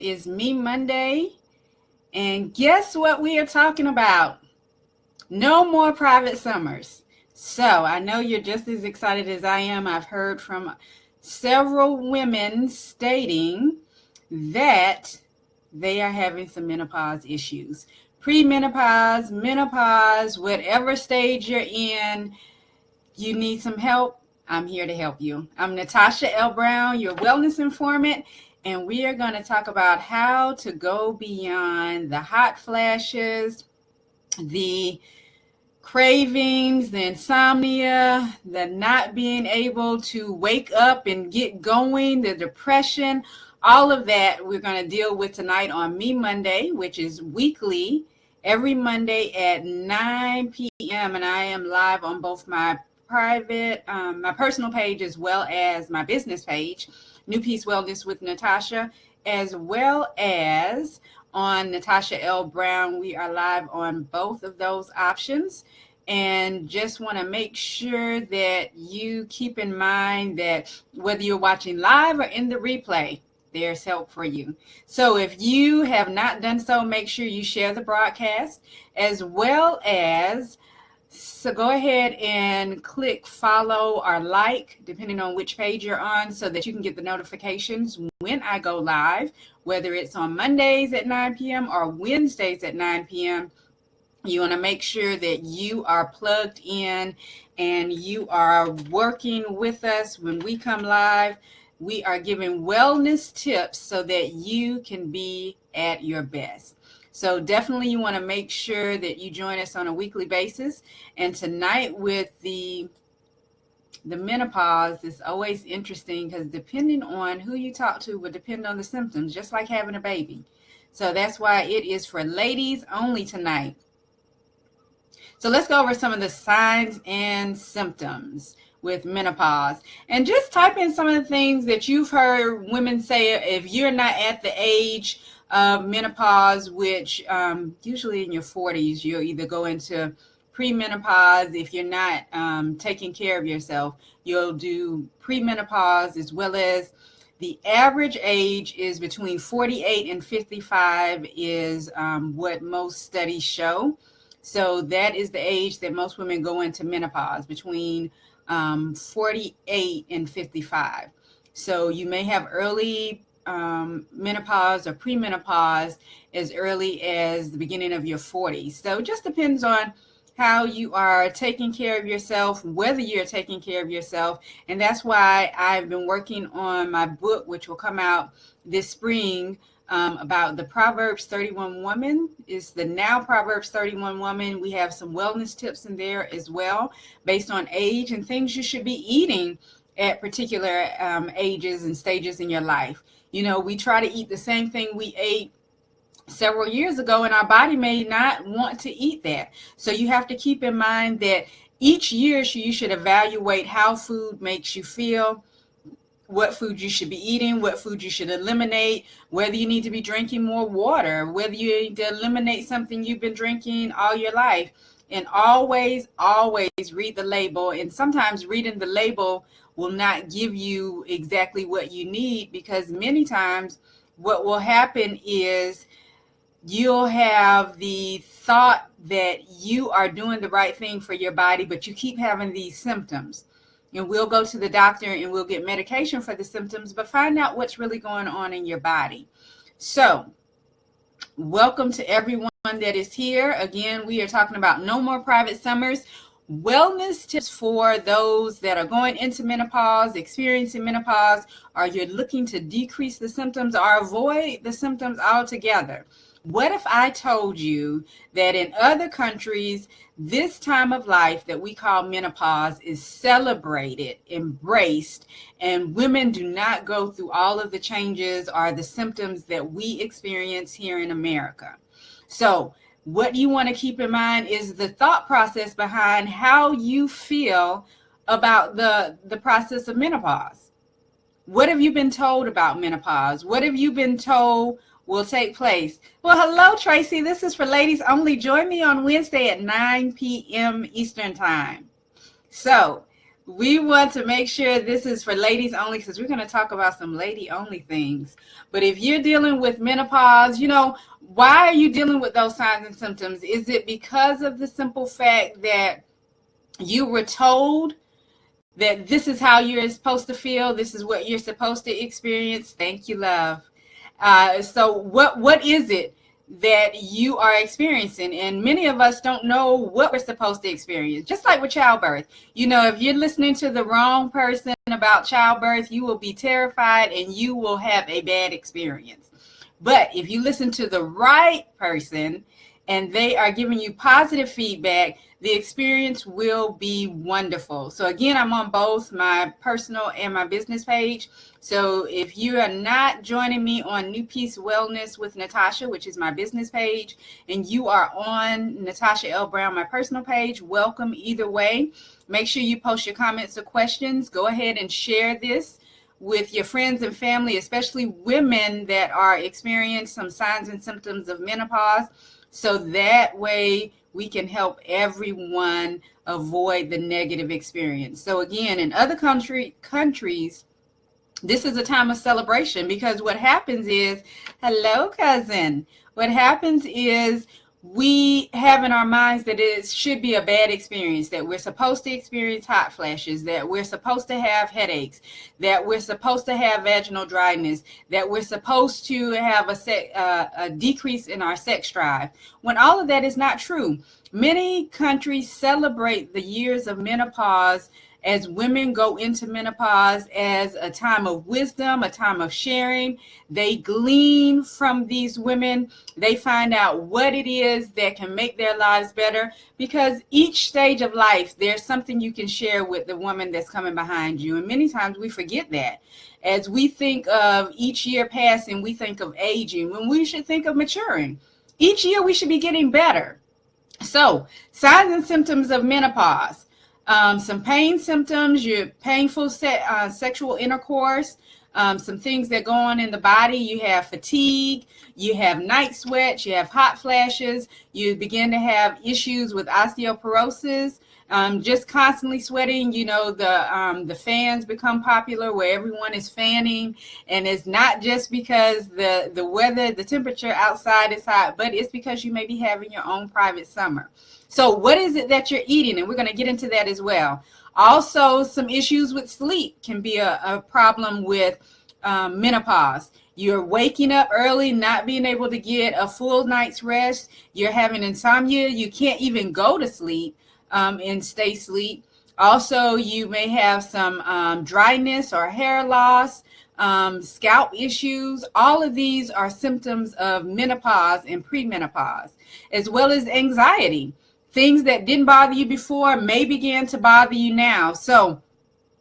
is Me Monday, and guess what we are talking about? No more private summers. So I know you're just as excited as I am. I've heard from several women stating that they are having some menopause issues. Premenopause, menopause, whatever stage you're in, you need some help. I'm here to help you. I'm Natasha L Brown, your wellness informant, and we are going to talk about how to go beyond the hot flashes, the cravings, the insomnia, the not being able to wake up and get going, the depression, all of that we're going to deal with tonight on Me Monday, which is weekly, every Monday at 9 p.m. And I am live on both my my personal page as well as my business page, New Peace Wellness with Natasha, as well as on Natasha L Brown. We are live on both of those options, and just want to make sure that you keep in mind that whether you're watching live or in the replay, there's help for you. So if you have not done so, make sure you share the broadcast, as well as go ahead and click follow or like, depending on which page you're on, so that you can get the notifications when I go live, whether it's on Mondays at 9 p.m. or Wednesdays at 9 p.m. You want to make sure that you are plugged in and you are working with us when we come live. We are giving wellness tips so that you can be at your best. So definitely you want to make sure that you join us on a weekly basis. And tonight with the menopause is always interesting, because depending on who you talk to will depend on the symptoms, just like having a baby. So that's why it is for ladies only tonight. So let's go over some of the signs and symptoms with menopause, and just type in some of the things that you've heard women say if you're not at the age of menopause, which usually in your 40s, you'll either go into premenopause. If you're not taking care of yourself, you'll do premenopause, as well as the average age is between 48 and 55 is what most studies show. So that is the age that most women go into menopause, between 48 and 55. So you may have early menopause or premenopause as early as the beginning of your 40s. So it just depends on how you are taking care of yourself, whether you're taking care of yourself. And that's why I've been working on my book, which will come out this spring, about the Proverbs 31 woman. Is the Now Proverbs 31 woman. We have some wellness tips in there as well, based on age and things you should be eating at particular ages and stages in your life. You know, we try to eat the same thing we ate several years ago, and our body may not want to eat that. So you have to keep in mind that each year you should evaluate how food makes you feel, what food you should be eating, what food you should eliminate, whether you need to be drinking more water, whether you need to eliminate something you've been drinking all your life. And always read the label. And sometimes reading the label will not give you exactly what you need, because many times what will happen is you'll have the thought that you are doing the right thing for your body, but you keep having these symptoms. And we'll go to the doctor and we'll get medication for the symptoms, but find out what's really going on in your body. So welcome to everyone that is here. Again, we are talking about no more private summers. Wellness tips for those that are going into menopause, experiencing menopause, or you're looking to decrease the symptoms or avoid the symptoms altogether. What if I told you that in other countries, this time of life that we call menopause is celebrated, embraced, and women do not go through all of the changes or the symptoms that we experience here in America? So what you want to keep in mind is the thought process behind how you feel about the process of menopause. What have you been told about menopause? What have you been told will take place? Well, hello, Tracy. This is for ladies only. Join me on Wednesday at 9 p.m. Eastern Time. So We want to make sure this is for ladies only because we're going to talk about some lady only things. But if you're dealing with menopause, why are you dealing with those signs and symptoms? Is it because of the simple fact that you were told that this is how you're supposed to feel, this is what you're supposed to experience? Thank you, love. So what is it that you are experiencing? And many of us don't know what we're supposed to experience. Just like with childbirth, if you're listening to the wrong person about childbirth, you will be terrified and you will have a bad experience. But if you listen to the right person and they are giving you positive feedback, the experience will be wonderful. So again, I'm on both my personal and my business page. So if you are not joining me on New Peace Wellness with Natasha, which is my business page, and you are on Natasha L Brown, my personal page, welcome either way. Make sure you post your comments or questions. Go ahead and share this with your friends and family, especially women that are experiencing some signs and symptoms of menopause. So that way we can help everyone avoid the negative experience. So again, in other countries, this is a time of celebration because what happens is, hello, cousin. What happens is we have in our minds that it should be a bad experience, that we're supposed to experience hot flashes, that we're supposed to have headaches, that we're supposed to have vaginal dryness, that we're supposed to have a decrease in our sex drive, when all of that is not true. Many countries celebrate the years of menopause as women go into menopause as a time of wisdom, a time of sharing. They glean from these women. They find out what it is that can make their lives better, because each stage of life, there's something you can share with the woman that's coming behind you. And many times we forget that. As we think of each year passing, we think of aging when we should think of maturing. Each year we should be getting better. So, signs and symptoms of menopause. Some pain symptoms, your painful sexual intercourse, some things that go on in the body. You have fatigue, you have night sweats, you have hot flashes, you begin to have issues with osteoporosis, just constantly sweating. The fans become popular where everyone is fanning, and it's not just because the weather, the temperature outside is hot, but it's because you may be having your own private summer. So what is it that you're eating? And we're going to get into that as well. Also, some issues with sleep can be a problem with menopause. You're waking up early, not being able to get a full night's rest. You're having insomnia. You can't even go to sleep and stay asleep. Also, you may have some dryness or hair loss, scalp issues. All of these are symptoms of menopause and premenopause, as well as anxiety. Things that didn't bother you before may begin to bother you now. So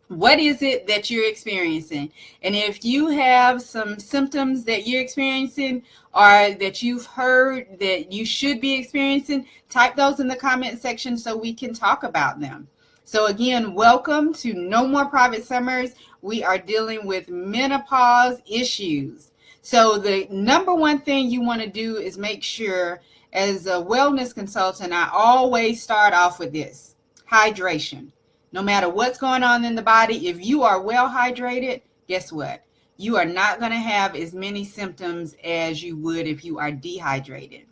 what is it that you're experiencing? And if you have some symptoms that you're experiencing or that you've heard that you should be experiencing, type those in the comment section so we can talk about them. So again, welcome to No More Private Summers. We are dealing with menopause issues. So the number one thing you want to do is make sure, as a wellness consultant, I always start off with this: hydration. No matter what's going on in the body, if you are well hydrated, guess what? You are not going to have as many symptoms as you would if you are dehydrated.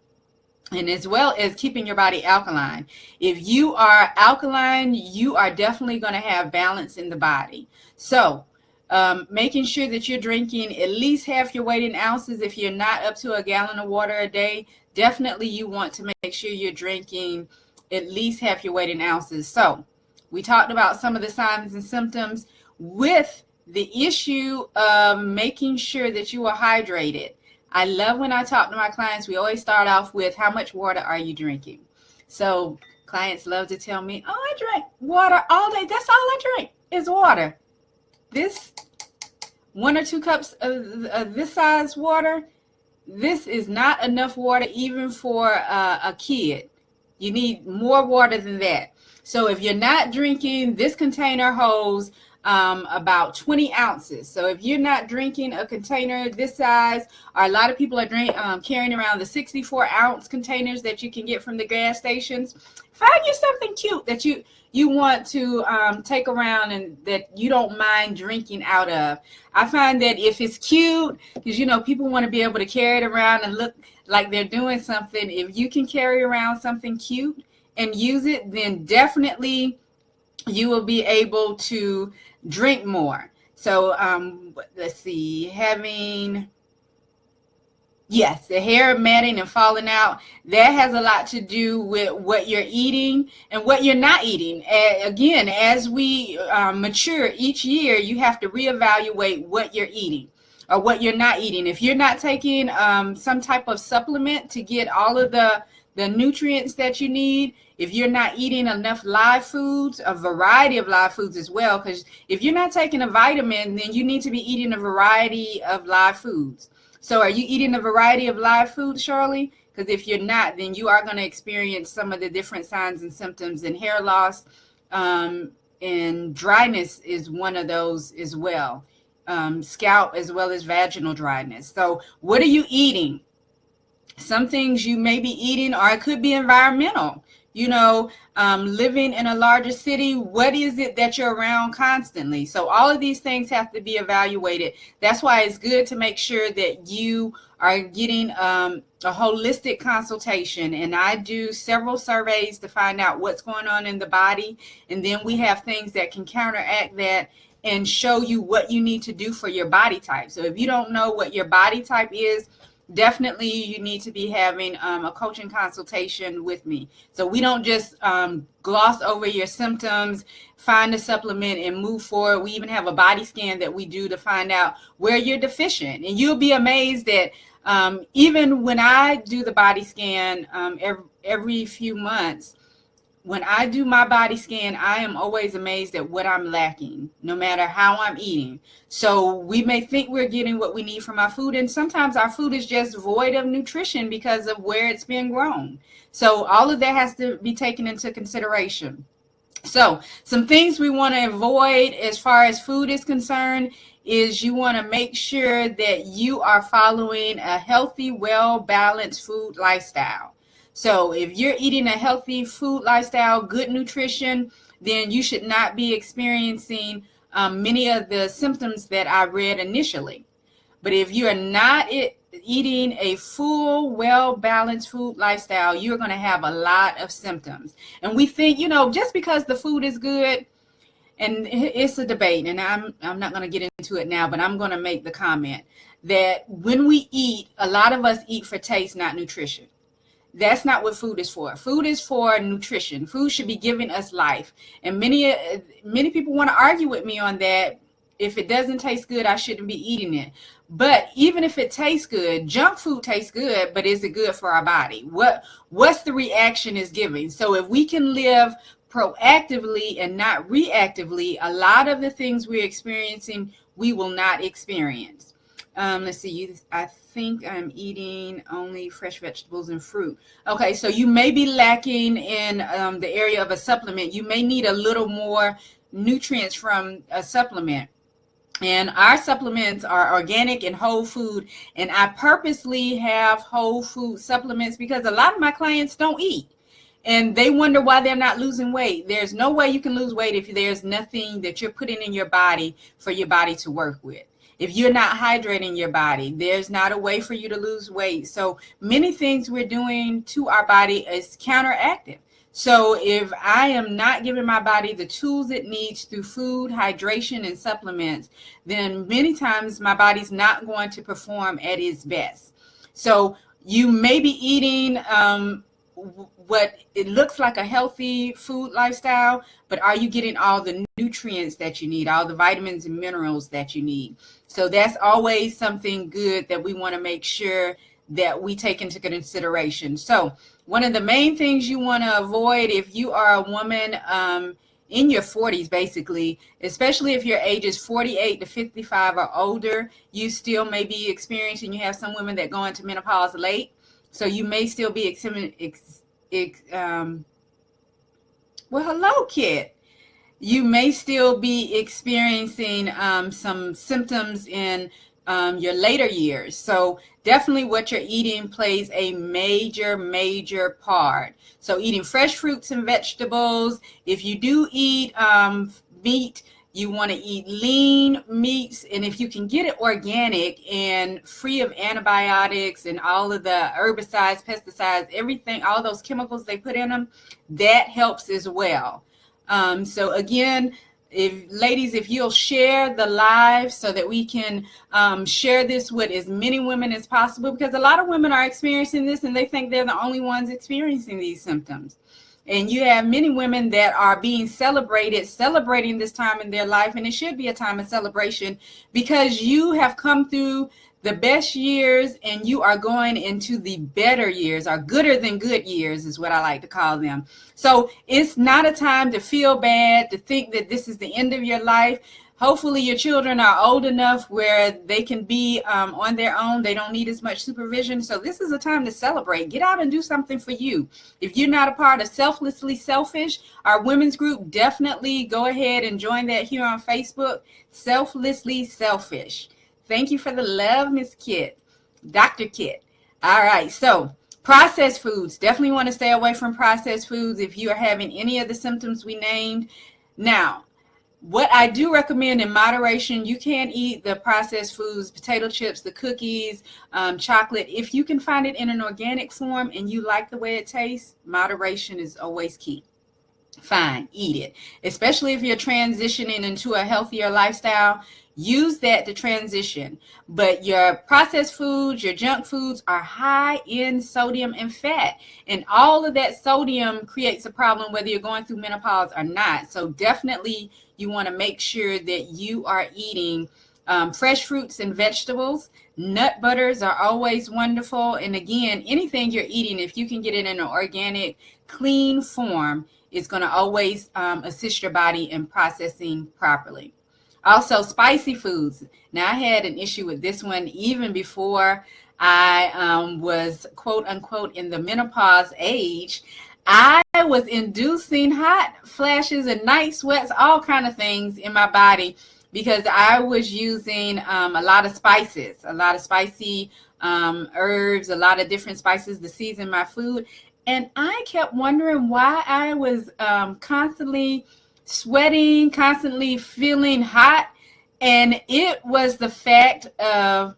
And as well as keeping your body alkaline. If you are alkaline, you are definitely going to have balance in the body. So making sure that you're drinking at least half your weight in ounces. If you're not up to a gallon of water a day, definitely you want to make sure you're drinking at least half your weight in ounces. So we talked about some of the signs and symptoms with the issue of making sure that you are hydrated. I love when I talk to my clients, we always start off with, how much water are you drinking? So clients love to tell me, oh, I drink water all day. That's all I drink is water. This 1 or 2 cups of this size water, this is not enough water even for a kid. You need more water than that. So if you're not drinking, this container holds about 20 ounces. So if you're not drinking a container this size, or a lot of people are carrying around the 64-ounce containers that you can get from the gas stations, find you something cute that you want to take around and that you don't mind drinking out of. I find that if it's cute, because people want to be able to carry it around and look like they're doing something. If you can carry around something cute and use it, then definitely you will be able to drink more. So let's see, yes, the hair matting and falling out, that has a lot to do with what you're eating and what you're not eating. Again, as we mature each year, you have to reevaluate what you're eating or what you're not eating. If you're not taking some type of supplement to get all of the nutrients that you need, if you're not eating enough live foods, a variety of live foods as well, because if you're not taking a vitamin, then you need to be eating a variety of live foods. So are you eating a variety of live foods, Shirley? Because if you're not, then you are going to experience some of the different signs and symptoms, and hair loss and dryness is one of those as well. Scalp as well as vaginal dryness. So what are you eating? Some things you may be eating, or it could be environmental. Living in a larger city, what is it that you're around constantly? So all of these things have to be evaluated. That's why it's good to make sure that you are getting a holistic consultation. And I do several surveys to find out what's going on in the body. And then we have things that can counteract that and show you what you need to do for your body type. So if you don't know what your body type is, definitely you need to be having a coaching consultation with me. So we don't just gloss over your symptoms, find a supplement and move forward. We even have a body scan that we do to find out where you're deficient. And you'll be amazed that even when I do the body scan every few months, when I do my body scan, I am always amazed at what I'm lacking, no matter how I'm eating. So we may think we're getting what we need from our food, and sometimes our food is just void of nutrition because of where it's been grown. So all of that has to be taken into consideration. So some things we want to avoid as far as food is concerned is you want to make sure that you are following a healthy, well-balanced food lifestyle. So if you're eating a healthy food lifestyle, good nutrition, then you should not be experiencing many of the symptoms that I read initially. But if you're not eating a full, well-balanced food lifestyle, you're going to have a lot of symptoms. And we think, just because the food is good, and it's a debate, and I'm not going to get into it now, but I'm going to make the comment that when we eat, a lot of us eat for taste, not nutrition. That's not what food is for. Food is for nutrition. Food should be giving us life. And many people want to argue with me on that. If it doesn't taste good, I shouldn't be eating it. But even if it tastes good, junk food tastes good, but is it good for our body? What's the reaction is giving? So if we can live proactively and not reactively, a lot of the things we're experiencing, we will not experience. Let's see, I think I'm eating only fresh vegetables and fruit. Okay, so you may be lacking in the area of a supplement. You may need a little more nutrients from a supplement. And our supplements are organic and whole food. And I purposely have whole food supplements because a lot of my clients don't eat. And they wonder why they're not losing weight. There's no way you can lose weight if there's nothing that you're putting in your body for your body to work with. If you're not hydrating your body, there's not a way for you to lose weight. So many things we're doing to our body is counteractive. So if I am not giving my body the tools it needs through food, hydration, and supplements, then many times my body's not going to perform at its best. So you may be eating what it looks like a healthy food lifestyle, but are you getting all the nutrients that you need, all the vitamins and minerals that you need? So that's always something good that we want to make sure that we take into consideration. So one of the main things you want to avoid if you are a woman in your 40s, basically, especially if your age is 48 to 55 or older, you still may be experiencing, you have some women that go into menopause late. So you may still be well, hello, Kit. you may still be experiencing some symptoms in your later years. So definitely what you're eating plays a major part. So eating fresh fruits and vegetables. If you do eat meat, you want to eat lean meats, and if you can get it organic and free of antibiotics and all of the herbicides, pesticides, everything, all those chemicals they put in them, that helps as well. So again, if you'll share the live so that we can share this with as many women as possible, because a lot of women are experiencing this and they think they're the only ones experiencing these symptoms. And you have many women that are being celebrating this time in their life, and it should be a time of celebration because you have come through the best years and you are going into the better years, or gooder than good years is what I like to call them. So it's not a time to feel bad, to think that this is the end of your life. Hopefully your children are old enough where they can be on their own. They don't need as much supervision. So this is a time to celebrate. Get out and do something for you. If you're not a part of Selflessly Selfish, our women's group, definitely go ahead and join that here on Facebook, Selflessly Selfish. Thank you for the love, Miss Kit, Dr. Kit. All right, so processed foods. Definitely want to stay away from processed foods if you are having any of the symptoms we named. Now, what I do recommend in moderation, you can eat the processed foods, potato chips, the cookies, chocolate. If you can find it in an organic form and you like the way it tastes, moderation is always key. Fine, eat it. Especially if you're transitioning into a healthier lifestyle, use that to transition. But your processed foods, your junk foods are high in sodium and fat. And all of that sodium creates a problem whether you're going through menopause or not. So definitely you want to make sure that you are eating fresh fruits and vegetables. Nut butters are always wonderful. And again, anything you're eating, if you can get it in an organic, clean form, it's going to always assist your body in processing properly. Also, spicy foods. Now, I had an issue with this one even before I was, quote unquote, in the menopause age. I was inducing hot flashes and night sweats, all kind of things in my body because I was using a lot of spices, a lot of spicy herbs, a lot of different spices to season my food. And I kept wondering why I was constantly sweating, constantly feeling hot. And it was the fact of,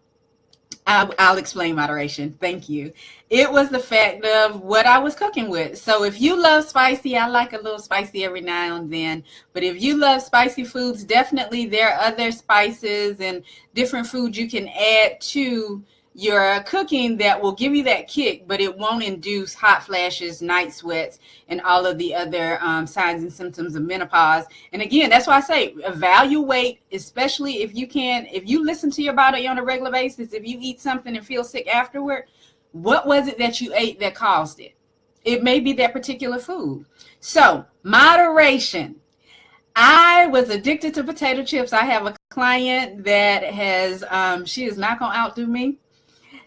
I'll explain moderation. Thank you. It was the fact of what I was cooking with. So if you love spicy, I like a little spicy every now and then. But if you love spicy foods, definitely there are other spices and different foods you can add to your cooking that will give you that kick, but it won't induce hot flashes, night sweats, and all of the other signs and symptoms of menopause. And again, that's why I say evaluate, especially if you listen to your body on a regular basis. If you eat something and feel sick afterward, what was it that you ate that caused it? It may be that particular food. So moderation. I was addicted to potato chips. I have a client that has, she is not going to outdo me.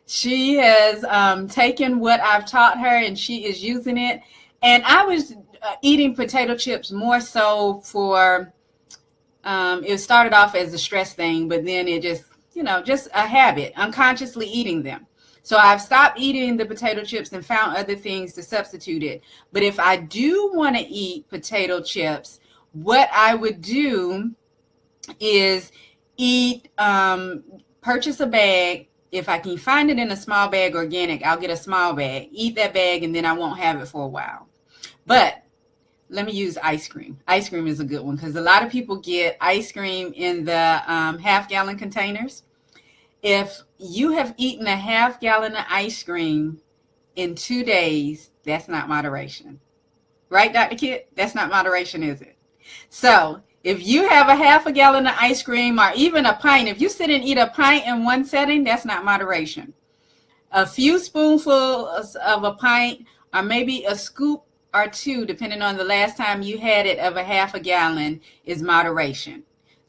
She has taken what I've taught her and she is using it. And I was eating potato chips more so for, it started off as a stress thing, but then it just, just a habit, unconsciously eating them. So I've stopped eating the potato chips and found other things to substitute it. But if I do want to eat potato chips, what I would do is purchase a bag. If I can find it in a small bag organic, I'll get a small bag, eat that bag, and then I won't have it for a while. But let me use ice cream. Ice cream is a good one because a lot of people get ice cream in the half-gallon containers. If you have eaten a half-gallon of ice cream in 2 days, that's not moderation. Right, Dr. Kit? That's not moderation, is it? So if you have a half a gallon of ice cream or even a pint, if you sit and eat a pint in one setting, that's not moderation. A few spoonfuls of a pint or maybe a scoop or two, depending on the last time you had it, of a half a gallon is moderation.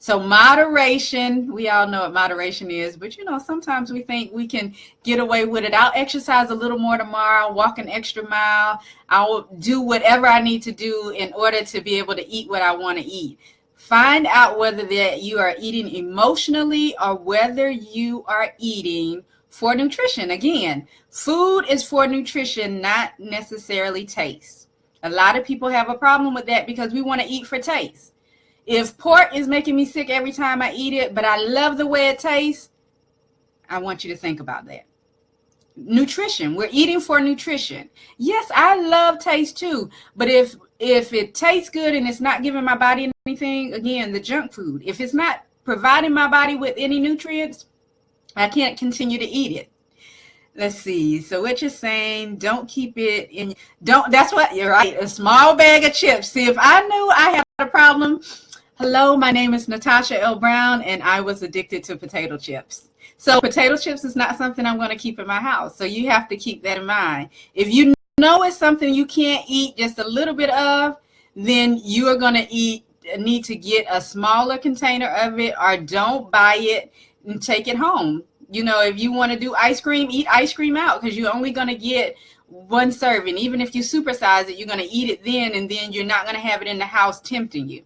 So moderation, we all know what moderation is, but you know, sometimes we think we can get away with it. I'll exercise a little more tomorrow, walk an extra mile. I'll do whatever I need to do in order to be able to eat what I want to eat. Find out whether that you are eating emotionally or whether you are eating for nutrition. Again, food is for nutrition, not necessarily taste. A lot of people have a problem with that because we want to eat for taste. If pork is making me sick every time I eat it, but I love the way it tastes, I want you to think about that. Nutrition, we're eating for nutrition. Yes, I love taste too, but if it tastes good and it's not giving my body anything, again, the junk food, if it's not providing my body with any nutrients, I can't continue to eat it. Let's see. So what you're saying, don't keep it in, that's what you're right. A small bag of chips. See, if I knew I had a problem. Hello, my name is Natasha L Brown, and I was addicted to potato chips. So potato chips is not something I'm going to keep in my house. So you have to keep that in mind. If you know it's something you can't eat just a little bit of, then you are going to need to get a smaller container of it, or don't buy it and take it home. You know, if you want to do ice cream, eat ice cream out, because you're only going to get one serving. Even if you supersize it, you're going to eat it then, and then you're not going to have it in the house tempting you.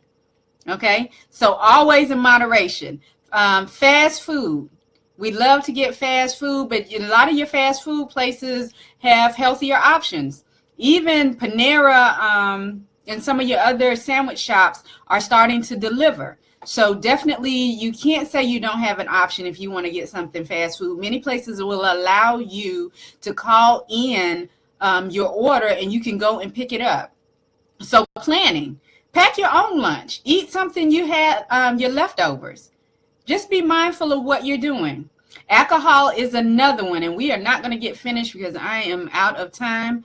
Okay, so always in moderation. Fast food. We love to get fast food, but a lot of your fast food places have healthier options. Even Panera and some of your other sandwich shops are starting to deliver. So definitely you can't say you don't have an option if you want to get something fast food. Many places will allow you to call in your order and you can go and pick it up. So planning. Pack your own lunch. Eat something you had, your leftovers. Just be mindful of what you're doing. Alcohol is another one, and we are not going to get finished because I am out of time.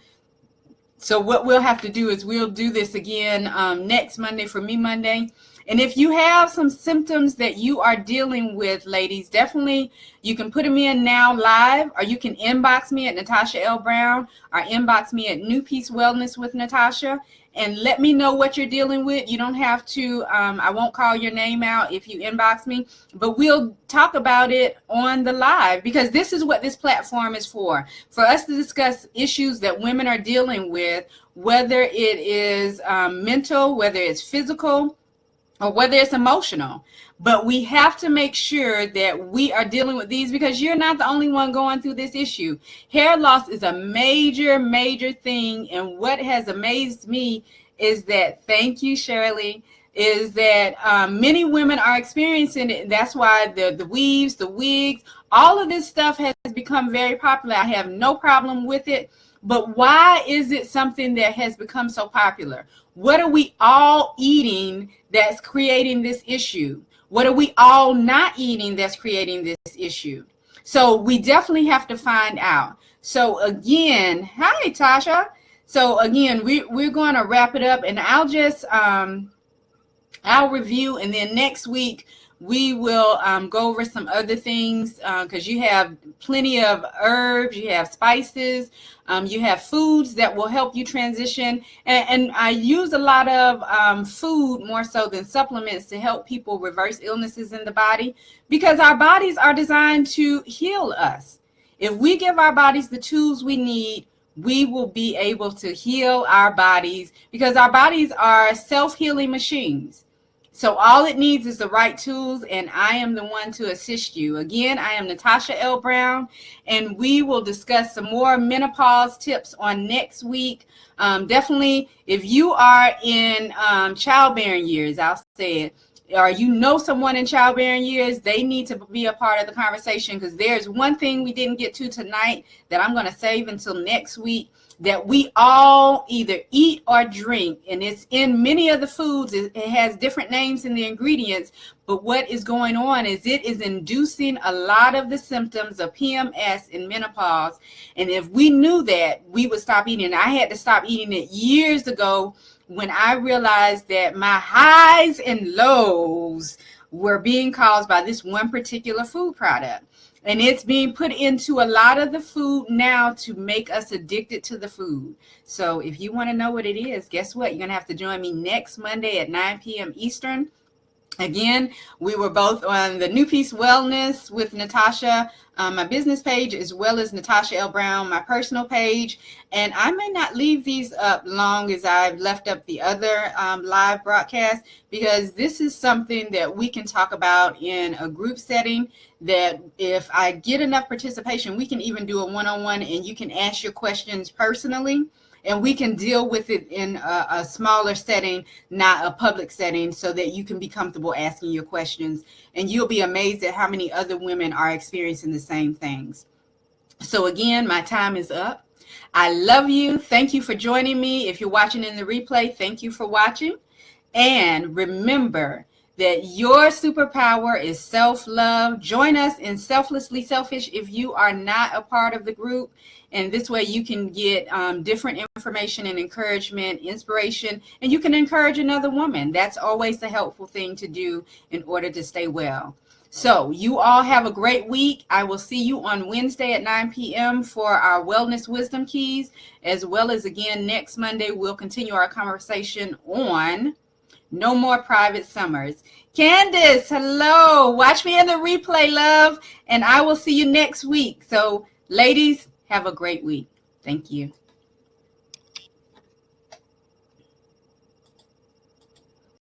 So what we'll have to do is we'll do this again next Monday for Me Monday. And if you have some symptoms that you are dealing with, ladies, definitely you can put them in now live, or you can inbox me at Natasha L Brown, or inbox me at New Peace Wellness with Natasha, and let me know what you're dealing with. You don't have to, I won't call your name out if you inbox me, but we'll talk about it on the live, because this is what this platform is for us to discuss issues that women are dealing with, whether it is mental, whether it's physical, or whether it's emotional. But we have to make sure that we are dealing with these, because you're not the only one going through this issue. Hair loss is a major, major thing. And what has amazed me is that, thank you, Shirley, is that many women are experiencing it. That's why the weaves, the wigs, all of this stuff has become very popular. I have no problem with it. But why is it something that has become so popular? What are we all eating that's creating this issue? What are we all not eating that's creating this issue? So we definitely have to find out. So again, hi, Tasha. So again, we're going to wrap it up, and I'll just, I'll review, and then next week we will go over some other things, because you have plenty of herbs, you have spices, you have foods that will help you transition. And I use a lot of food more so than supplements to help people reverse illnesses in the body, because our bodies are designed to heal us. If we give our bodies the tools we need, we will be able to heal our bodies, because our bodies are self-healing machines. So all it needs is the right tools, and I am the one to assist you. Again, I am Natasha L Brown, and we will discuss some more menopause tips on next week. Definitely, if you are in childbearing years, I'll say it, or you know someone in childbearing years, they need to be a part of the conversation, because there's one thing we didn't get to tonight that I'm going to save until next week, that we all either eat or drink, and it's in many of the foods. It has different names in the ingredients, but what is going on is it is inducing a lot of the symptoms of PMS and menopause. And if we knew that, we would stop eating. I had to stop eating it years ago when I realized that my highs and lows were being caused by this one particular food product. And it's being put into a lot of the food now to make us addicted to the food. So if you want to know what it is, guess what? You're going to have to join me next Monday at 9 p.m. Eastern. Again, we were both on the New Peace Wellness with Natasha, my business page, as well as Natasha L Brown, my personal page. And I may not leave these up long as I've left up the other live broadcast, because this is something that we can talk about in a group setting, that if I get enough participation, we can even do a one-on-one, and you can ask your questions personally, and we can deal with it in a smaller setting, not a public setting, so that you can be comfortable asking your questions. And you'll be amazed at how many other women are experiencing the same things. So again, my time is up. I love you. Thank you for joining me. If you're watching in the replay, thank you for watching. And remember that your superpower is self-love. Join us in Selflessly Selfish if you are not a part of the group. And this way you can get different information and encouragement, inspiration, and you can encourage another woman. That's always the helpful thing to do in order to stay well. So you all have a great week. I will see you on Wednesday at 9 p.m. for our Wellness Wisdom Keys, as well as again next Monday, we'll continue our conversation on No More Private Summers. Candace, hello. Watch me in the replay, love, and I will see you next week. So ladies, have a great week. Thank you.